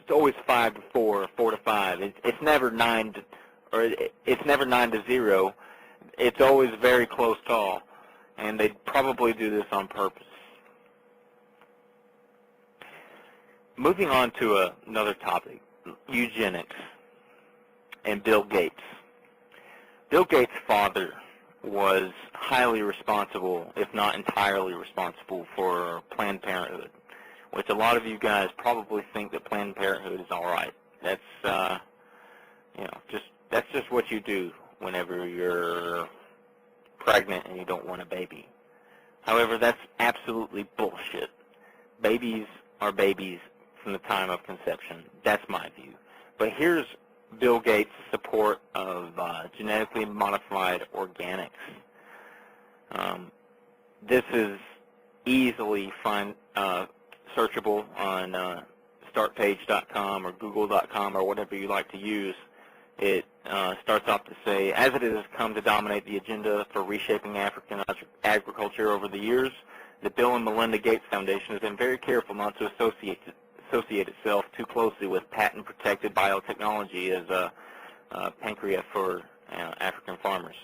It's always 5 to 4, 4 to 5. It's never 9 to, or it's never 9 to 0. It's always a very close call, and they probably do this on purpose. Moving on to another topic, eugenics and Bill Gates. Bill Gates' father was highly responsible, if not entirely responsible, for Planned Parenthood, which a lot of you guys probably think that Planned Parenthood is all right. That's that's just what you do whenever you're pregnant and you don't want a baby. However, that's absolutely bullshit. Babies are babies from the time of conception. That's my view. But here's Bill Gates' support of genetically modified organics. This is easily searchable on startpage.com or google.com or whatever you like to use. It starts off to say, as it has come to dominate the agenda for reshaping African agriculture over the years, the Bill and Melinda Gates Foundation has been very careful not to associate itself too closely with patent-protected biotechnology as a pancreas for African farmers.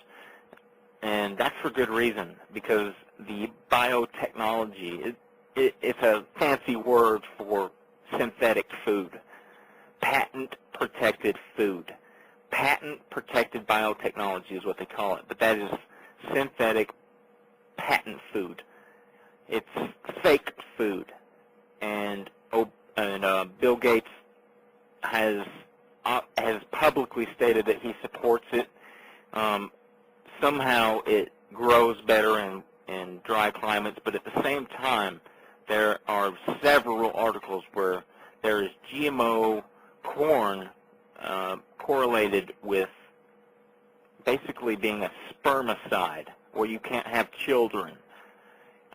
And that's for good reason, because the biotechnology, it's a fancy word for synthetic food, patent-protected food. Patent-protected biotechnology is what they call it, but that is synthetic patent food. It's fake food, and Bill Gates has publicly stated that he supports it. Somehow it grows better in dry climates, but at the same time, there are several articles where there is GMO corn correlated with basically being a spermicide, where you can't have children.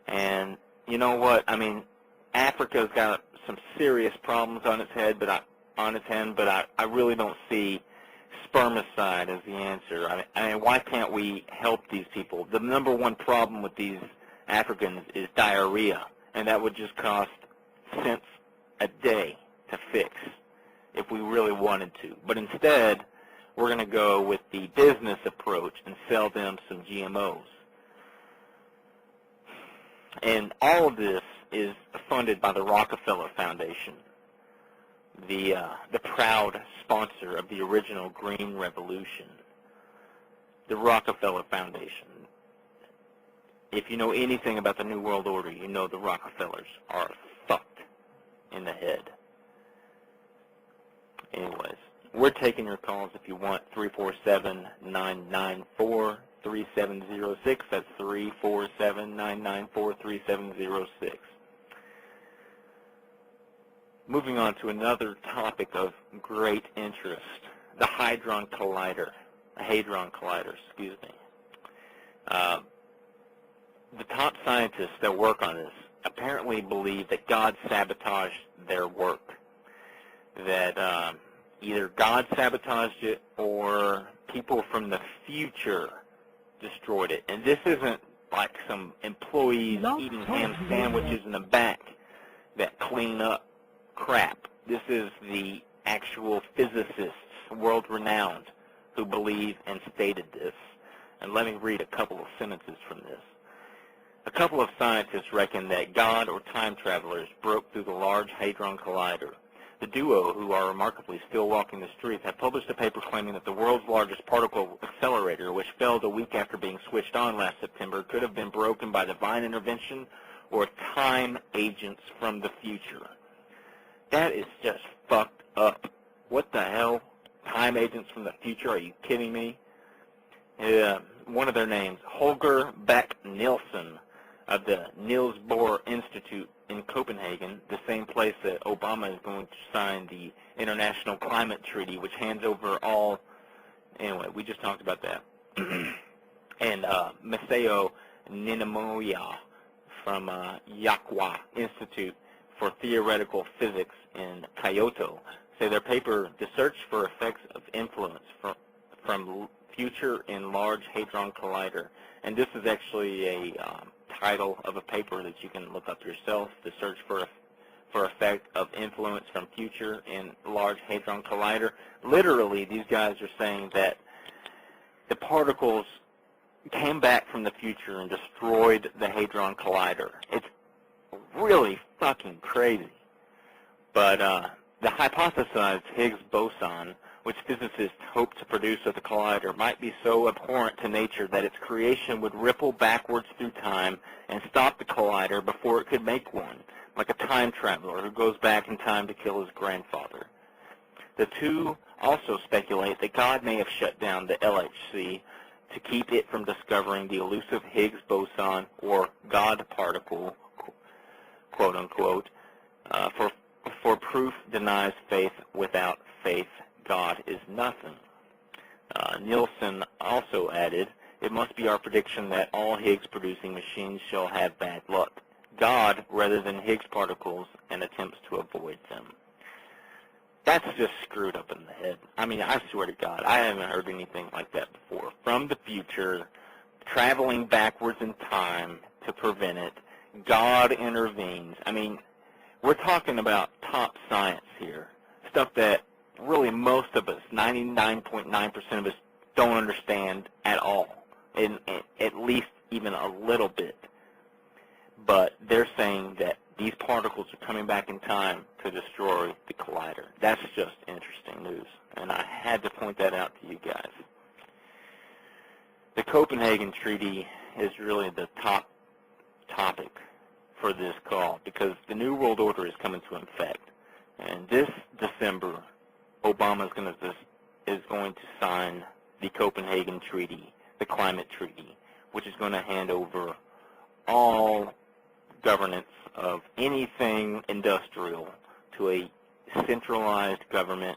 And you know what? I mean, Africa's got some serious problems on its hand, but I really don't see spermicide as the answer. I mean, why can't we help these people? The number one problem with these Africans is diarrhea, and that would just cost cents a day to fix if we really wanted to. But instead, we're going to go with the business approach and sell them some GMOs. And all of this is funded by the Rockefeller Foundation, the proud sponsor of the original Green Revolution. The Rockefeller Foundation. If you know anything about the New World Order, you know the Rockefellers are fucked in the head. Anyways, we're taking your calls if you want. 347-994-3706. That's 347-994-3706. Moving on to another topic of great interest, the Hadron Collider. Excuse me. The top scientists that work on this apparently believe that God sabotaged their work. That either God sabotaged it or people from the future destroyed it. And this isn't like some employees eating ham sandwiches in the back that clean up crap. This is the actual physicists, world-renowned, who believe and stated this. And let me read a couple of sentences from this. A couple of scientists reckon that God or time travelers broke through the Large Hadron Collider. The duo, who are remarkably still walking the streets, have published a paper claiming that the world's largest particle accelerator, which failed a week after being switched on last September, could have been broken by divine intervention or time agents from the future. That is just fucked up. What the hell? Time agents from the future? Are you kidding me? One of their names, Holger Beck Nielsen, of the Niels Bohr Institute in Copenhagen, the same place that Obama is going to sign the International Climate Treaty, which hands over all, anyway, we just talked about that. And Masao Ninamoya from Yakwa Institute for Theoretical Physics in Kyoto say their paper, The Search for Effects of Influence from Future in Large Hadron Collider. And this is actually a title of a paper that you can look up yourself, The Search for effect of influence from future in Large Hadron Collider. Literally, these guys are saying that the particles came back from the future and destroyed the Hadron Collider. It's really fucking crazy. But the hypothesized Higgs boson, which physicists hope to produce at the collider, might be so abhorrent to nature that its creation would ripple backwards through time and stop the collider before it could make one, like a time traveler who goes back in time to kill his grandfather. The two also speculate that God may have shut down the LHC to keep it from discovering the elusive Higgs boson, or God particle, quote unquote, for proof denies faith. Without faith, God is nothing. Nielsen also added, it must be our prediction that all Higgs-producing machines shall have bad luck. God, rather than Higgs particles, and attempts to avoid them. That's just screwed up in the head. I mean, I swear to God, I haven't heard anything like that before. From the future, traveling backwards in time to prevent it, God intervenes. I mean, we're talking about top science here, stuff that really most of us, 99.9% of us, don't understand at all, at least even a little bit. But they're saying that these particles are coming back in time to destroy the collider. That's just interesting news, and I had to point that out to you guys. The Copenhagen Treaty is really the top topic for this call, because the New World Order is coming to effect. And this December, Obama is going to sign the Copenhagen Treaty, the climate treaty, which is going to hand over all governance of anything industrial to a centralized government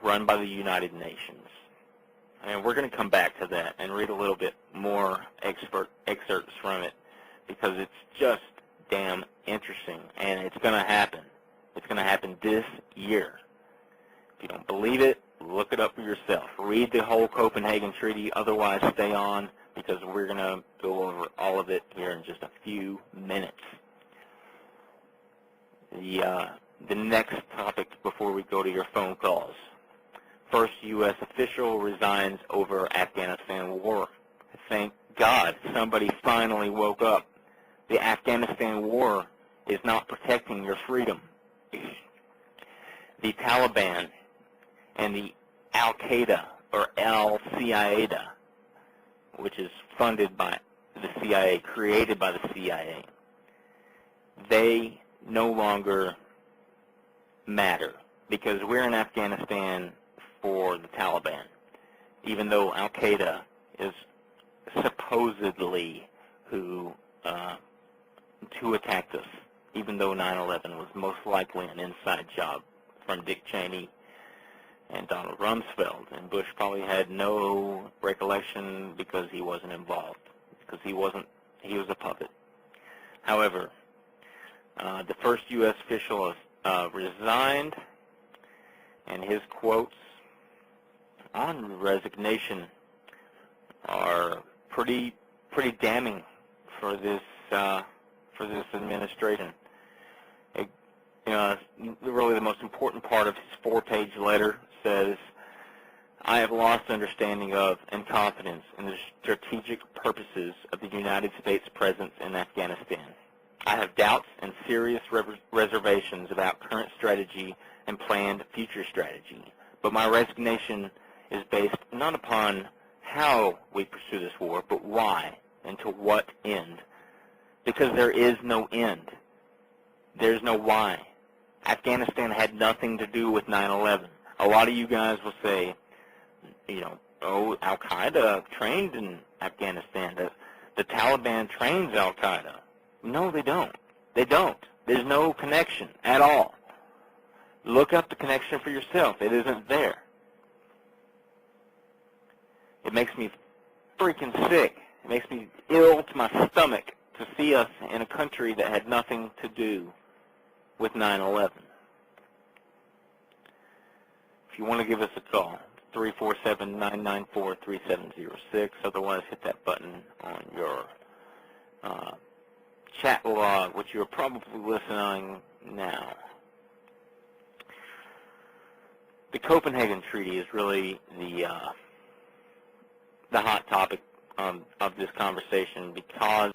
run by the United Nations. And we're going to come back to that and read a little bit more excerpts from it, because it's just damn interesting, and it's going to happen. It's going to happen this year. If you don't believe it, look it up for yourself. Read the whole Copenhagen Treaty, otherwise stay on, because we're going to go over all of it here in just a few minutes. The next topic before we go to your phone calls. First U.S. official resigns over Afghanistan war. Thank God somebody finally woke up. The Afghanistan war is not protecting your freedom. The Taliban and the Al-Qaeda, or Al-Qaeda, which is funded by the CIA, created by the CIA, they no longer matter, because we're in Afghanistan for the Taliban, even though Al-Qaeda is supposedly who attacked us, even though 9/11 was most likely an inside job from Dick Cheney and Donald Rumsfeld, and Bush probably had no recollection because he wasn't involved, because he was a puppet. However, the first U.S. official resigned, and his quotes on resignation are pretty damning for this administration. Really the most important part of his 4-page letter says, I have lost understanding of and confidence in the strategic purposes of the United States presence in Afghanistan. I have doubts and serious reservations about current strategy and planned future strategy, but my resignation is based not upon how we pursue this war, but why and to what end. Because there is no end. There's no why. Afghanistan had nothing to do with 9/11. A lot of you guys will say, Al-Qaeda trained in Afghanistan. The Taliban trains Al-Qaeda. No, they don't. They don't. There's no connection at all. Look up the connection for yourself. It isn't there. It makes me freaking sick. It makes me ill to my stomach to see us in a country that had nothing to do with 9/11. If you want to give us a call, 347-994-3706. Otherwise, hit that button on your chat log, which you're probably listening now. The Copenhagen Treaty is really the hot topic of this conversation, because